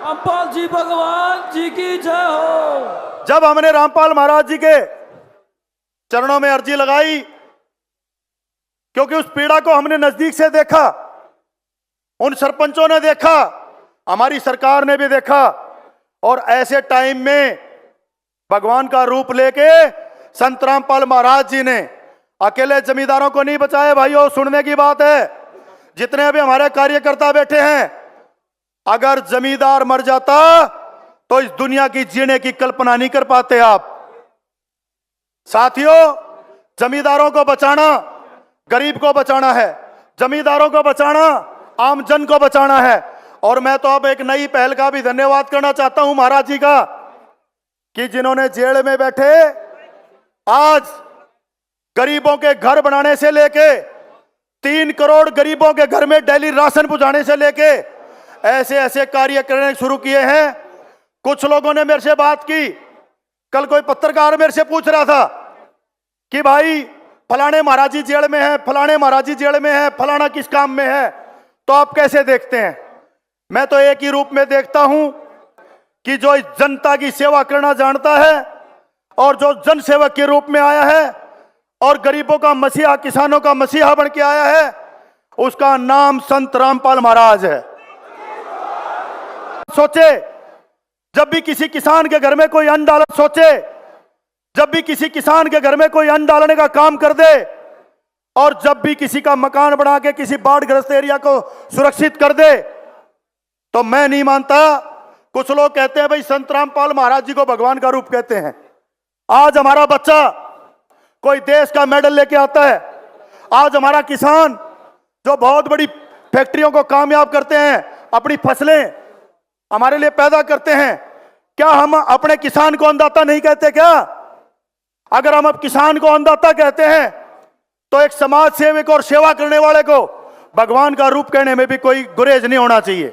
रामपाल जी भगवान जी की जय हो। जब हमने रामपाल महाराज जी के चरणों में अर्जी लगाई, क्योंकि उस पीड़ा को हमने नजदीक से देखा, उन सरपंचों ने देखा, हमारी सरकार ने भी देखा, और ऐसे टाइम में भगवान का रूप लेके संत रामपाल महाराज जी ने अकेले जमींदारों को नहीं बचाया। भाइयों, सुनने की बात है, जितने भी हमारे कार्यकर्ता बैठे हैं, अगर जमींदार मर जाता तो इस दुनिया की जीने की कल्पना नहीं कर पाते आप। साथियों, जमींदारों को बचाना गरीब को बचाना है, जमींदारों को बचाना आम जन को बचाना है। और मैं तो अब एक नई पहल का भी धन्यवाद करना चाहता हूं महाराज जी का, कि जिन्होंने जेल में बैठे आज गरीबों के घर बनाने से लेके 3 करोड़ गरीबों के घर में डेली राशन पहुंचाने से लेके ऐसे ऐसे कार्य करने शुरू किए हैं। कुछ लोगों ने मेरे से बात की, कल कोई पत्रकार मेरे से पूछ रहा था कि भाई फलाने महाराज जी जेल में है, फलाने महाराज जी जेल में है, फलाना किस काम में है, तो आप कैसे देखते हैं? मैं तो एक ही रूप में देखता हूं कि जो इस जनता की सेवा करना जानता है और जो जन सेवक के रूप में आया है और गरीबों का मसीहा, किसानों का मसीहा बन के आया है, उसका नाम संत रामपाल महाराज है। सोचे जब भी किसी किसान के घर में कोई अन्न डाल, सोचे जब भी किसी किसान के घर में कोई अन्न डालने का काम कर दे, और जब भी किसी का मकान बना के किसी बाढ़ग्रस्त एरिया को सुरक्षित कर दे, तो मैं नहीं मानता। कुछ लोग कहते हैं भाई संत रामपाल महाराज जी को भगवान का रूप कहते हैं। आज हमारा बच्चा कोई देश का मेडल लेके आता है, आज हमारा किसान जो बहुत बड़ी फैक्ट्रियों को कामयाब करते हैं, अपनी फसलें हमारे लिए पैदा करते हैं, क्या हम अपने किसान को अन्नदाता नहीं कहते क्या? अगर हम अब किसान को अन्नदाता कहते हैं तो एक समाज सेवक और सेवा करने वाले को भगवान का रूप कहने में भी कोई गुरेज नहीं होना चाहिए।